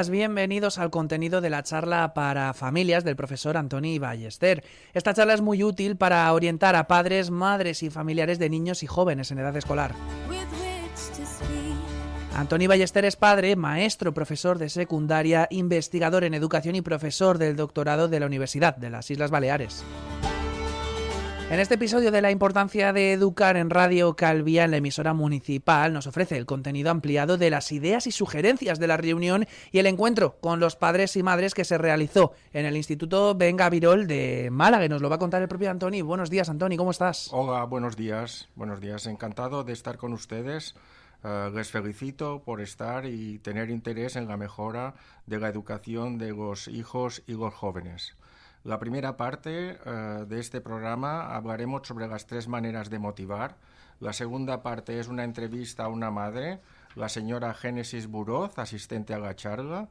Bienvenidos al contenido de la charla para familias del profesor Antoni Ballester. Esta charla es muy útil para orientar a padres, madres y familiares de niños y jóvenes en edad escolar. Antoni Ballester es padre, maestro, profesor de secundaria, investigador en educación y profesor del doctorado de la Universidad de las Islas Baleares. En este episodio de la importancia de educar en Radio Calvía, en la emisora municipal, nos ofrece el contenido ampliado de las ideas y sugerencias de la reunión y el encuentro con los padres y madres que se realizó en el Instituto Ben Gabirol de Málaga. Nos lo va a contar el propio Antoni. Buenos días, Antoni, ¿cómo estás? Hola, buenos días. Encantado de estar con ustedes. Les felicito por estar y tener interés en la mejora de la educación de los hijos y los jóvenes. La primera parte de este programa hablaremos sobre las 3 maneras de motivar. La segunda parte es una entrevista a una madre, la señora Génesis Buroz, asistente a la charla,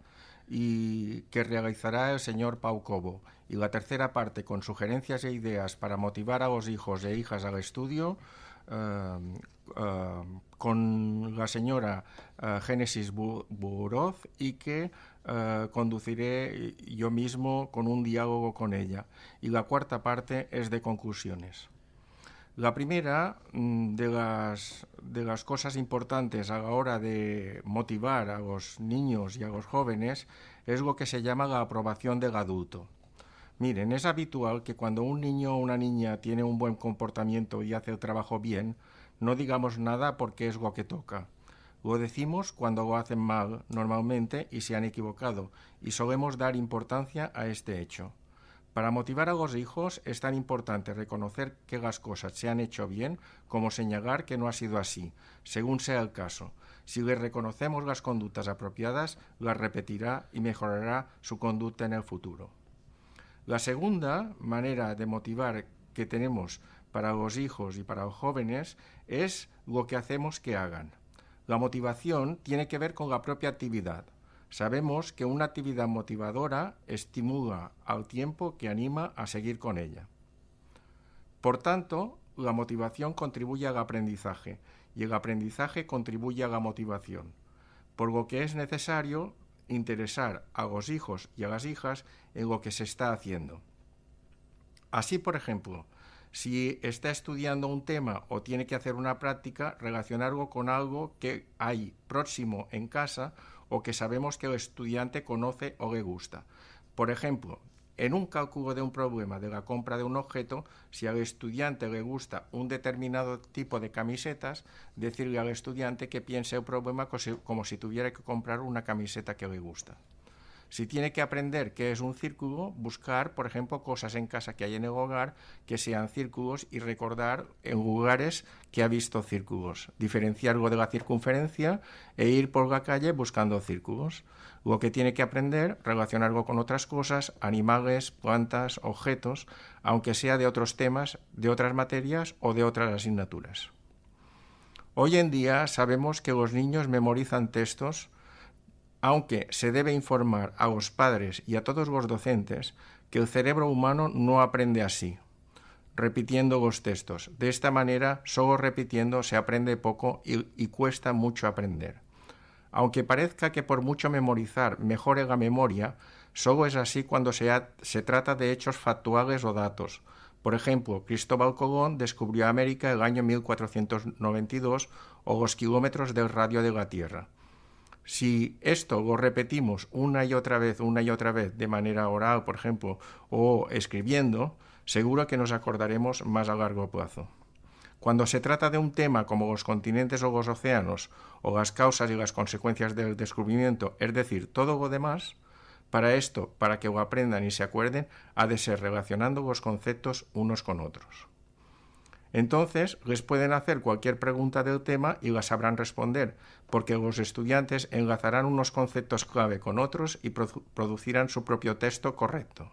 y que realizará el señor Pau Cobo. Y la tercera parte, con sugerencias e ideas para motivar a los hijos e hijas al estudio, con la señora Génesis Buroz, y que conduciré yo mismo con un diálogo con ella. Y la cuarta parte es de conclusiones. La primera de las cosas importantes a la hora de motivar a los niños y a los jóvenes es lo que se llama la aprobación del adulto. Miren, es habitual que cuando un niño o una niña tiene un buen comportamiento y hace el trabajo bien, no digamos nada porque es lo que toca. Lo decimos cuando lo hacen mal, normalmente, y se han equivocado, y solemos dar importancia a este hecho. Para motivar a los hijos es tan importante reconocer que las cosas se han hecho bien como señalar que no ha sido así, según sea el caso. Si le reconocemos las conductas apropiadas, las repetirá y mejorará su conducta en el futuro. La segunda manera de motivar que tenemos para los hijos y para los jóvenes es lo que hacemos que hagan. La motivación tiene que ver con la propia actividad. Sabemos que una actividad motivadora estimula al tiempo que anima a seguir con ella. Por tanto, la motivación contribuye al aprendizaje y el aprendizaje contribuye a la motivación, por lo que es necesario interesar a los hijos y a las hijas en lo que se está haciendo. Así, por ejemplo, si está estudiando un tema o tiene que hacer una práctica, relacionarlo con algo que hay próximo en casa o que sabemos que el estudiante conoce o le gusta. Por ejemplo, en un cálculo de un problema de la compra de un objeto, si al estudiante le gusta un determinado tipo de camisetas, decirle al estudiante que piense el problema como si tuviera que comprar una camiseta que le gusta. Si tiene que aprender qué es un círculo, buscar, por ejemplo, cosas en casa que hay en el hogar que sean círculos y recordar en lugares que ha visto círculos. Diferenciarlo de la circunferencia e ir por la calle buscando círculos. Lo que tiene que aprender, relacionarlo con otras cosas, animales, plantas, objetos, aunque sea de otros temas, de otras materias o de otras asignaturas. Hoy en día sabemos que los niños memorizan textos, aunque se debe informar a los padres y a todos los docentes que el cerebro humano no aprende así, repitiendo los textos. De esta manera, solo repitiendo se aprende poco y cuesta mucho aprender. Aunque parezca que por mucho memorizar mejore la memoria, solo es así cuando se trata de hechos factuales o datos. Por ejemplo, Cristóbal Colón descubrió América el año 1492 o los kilómetros del radio de la Tierra. Si esto lo repetimos una y otra vez, de manera oral, por ejemplo, o escribiendo, seguro que nos acordaremos más a largo plazo. Cuando se trata de un tema como los continentes o los océanos, o las causas y las consecuencias del descubrimiento, es decir, todo lo demás, para que lo aprendan y se acuerden, ha de ser relacionando los conceptos unos con otros. Entonces, les pueden hacer cualquier pregunta del tema y la sabrán responder, porque los estudiantes enlazarán unos conceptos clave con otros y producirán su propio texto correcto.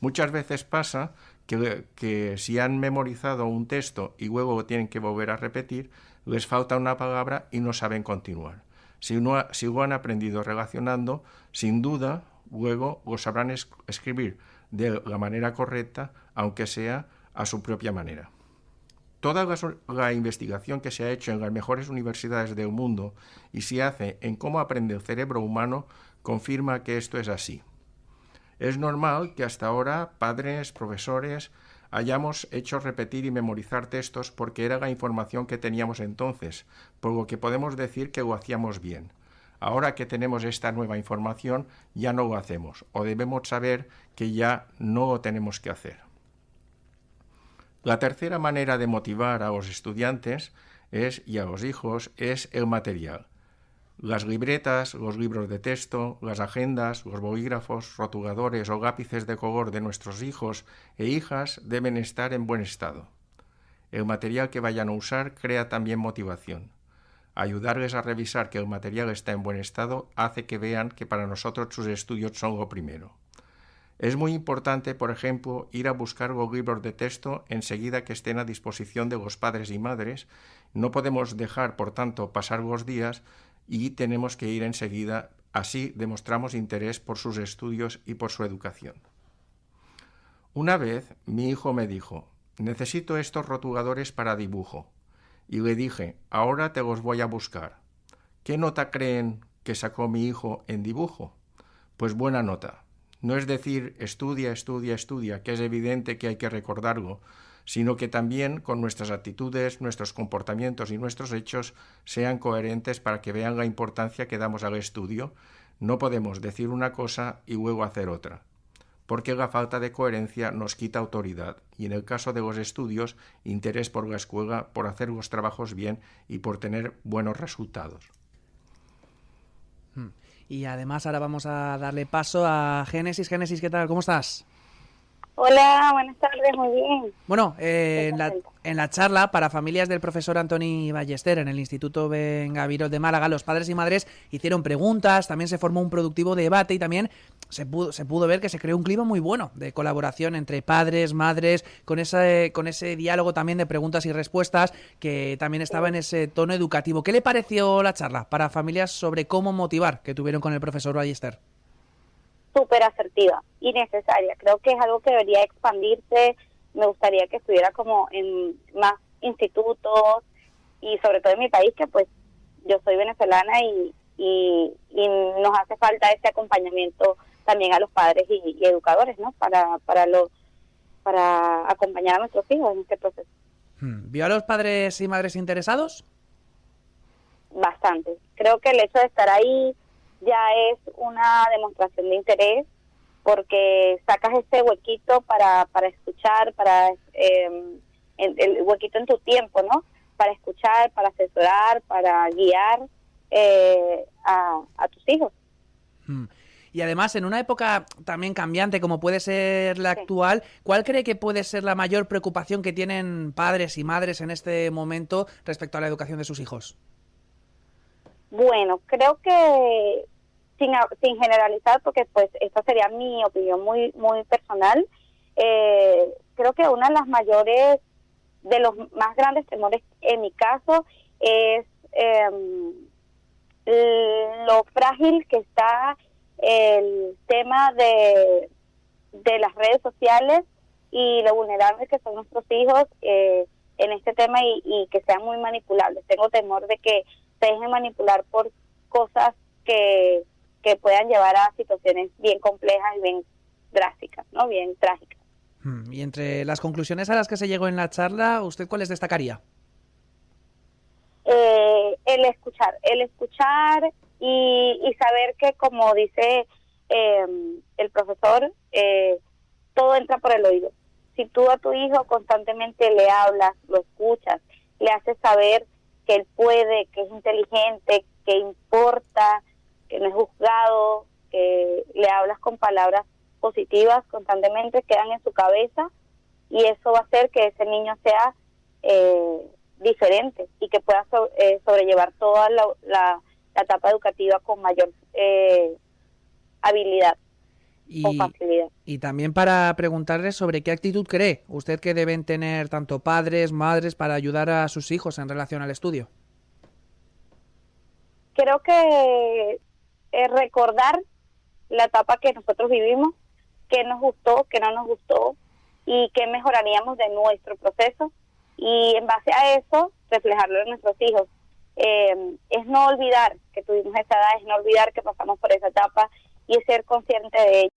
Muchas veces pasa que si han memorizado un texto y luego lo tienen que volver a repetir, les falta una palabra y no saben continuar. Si lo han aprendido relacionando, sin duda, luego lo sabrán escribir de la manera correcta, aunque sea a su propia manera. Toda la investigación que se ha hecho en las mejores universidades del mundo y se hace en cómo aprende el cerebro humano confirma que esto es así. Es normal que hasta ahora padres, profesores, hayamos hecho repetir y memorizar textos porque era la información que teníamos entonces, por lo que podemos decir que lo hacíamos bien. Ahora que tenemos esta nueva información, ya no lo hacemos, o debemos saber que ya no lo tenemos que hacer. La tercera manera de motivar a los estudiantes y a los hijos es el material. Las libretas, los libros de texto, las agendas, los bolígrafos, rotuladores o lápices de color de nuestros hijos e hijas deben estar en buen estado. El material que vayan a usar crea también motivación. Ayudarles a revisar que el material está en buen estado hace que vean que para nosotros sus estudios son lo primero. Es muy importante, por ejemplo, ir a buscar los libros de texto enseguida que estén a disposición de los padres y madres. No podemos dejar, por tanto, pasar los días y tenemos que ir enseguida, así demostramos interés por sus estudios y por su educación. Una vez mi hijo me dijo, necesito estos rotuladores para dibujo, y le dije, ahora te los voy a buscar. ¿Qué nota creen que sacó mi hijo en dibujo? Pues buena nota. No es decir, estudia, estudia, estudia, que es evidente que hay que recordarlo, sino que también con nuestras actitudes, nuestros comportamientos y nuestros hechos sean coherentes para que vean la importancia que damos al estudio. No podemos decir una cosa y luego hacer otra, porque la falta de coherencia nos quita autoridad y en el caso de los estudios, interés por la escuela, por hacer los trabajos bien y por tener buenos resultados. Y además ahora vamos a darle paso a Génesis. Génesis, ¿qué tal? ¿Cómo estás? Hola, buenas tardes, muy bien. Bueno, en la charla para familias del profesor Antoni Ballester en el Instituto Bengavirol de Málaga, los padres y madres hicieron preguntas, también se formó un productivo debate y también se pudo ver que se creó un clima muy bueno de colaboración entre padres, madres, con ese diálogo también de preguntas y respuestas que también estaba en ese tono educativo. ¿Qué le pareció la charla para familias sobre cómo motivar que tuvieron con el profesor Ballester? Súper asertiva y necesaria. Creo que es algo que debería expandirse. Me gustaría que estuviera como en más institutos y sobre todo en mi país, que pues yo soy venezolana y nos hace falta ese acompañamiento también a los padres y educadores, ¿no? Para acompañar a nuestros hijos en este proceso. ¿Vio a los padres y madres interesados? Bastante. Creo que el hecho de estar ahí ya es una demostración de interés, porque sacas ese huequito para escuchar, el huequito en tu tiempo, ¿no? Para escuchar, para asesorar, para guiar a tus hijos. Y además, en una época también cambiante como puede ser la actual, ¿cuál cree que puede ser la mayor preocupación que tienen padres y madres en este momento respecto a la educación de sus hijos? Bueno, creo que sin generalizar, porque pues esta sería mi opinión muy muy personal, creo que una de las mayores, de los más grandes temores en mi caso es lo frágil que está el tema de las redes sociales y lo vulnerables que son nuestros hijos en este tema y que sean muy manipulables. Tengo temor de que se dejen manipular por cosas que puedan llevar a situaciones bien complejas y bien drásticas, ¿no? Bien trágicas. Y entre las conclusiones a las que se llegó en la charla, ¿usted cuáles destacaría? El escuchar y saber que, como dice el profesor, todo entra por el oído. Si tú a tu hijo constantemente le hablas, lo escuchas, le haces saber que él puede, que es inteligente, que importa, que no es juzgado, que le hablas con palabras positivas constantemente, quedan en su cabeza y eso va a hacer que ese niño sea diferente y que pueda sobrellevar toda la etapa educativa con mayor habilidad o facilidad. Y también para preguntarle sobre qué actitud cree usted que deben tener tanto padres, madres para ayudar a sus hijos en relación al estudio. Creo que recordar la etapa que nosotros vivimos, qué nos gustó, qué no nos gustó y qué mejoraríamos de nuestro proceso y en base a eso reflejarlo en nuestros hijos. es no olvidar que tuvimos esa edad, es no olvidar que pasamos por esa etapa y es ser consciente de ello.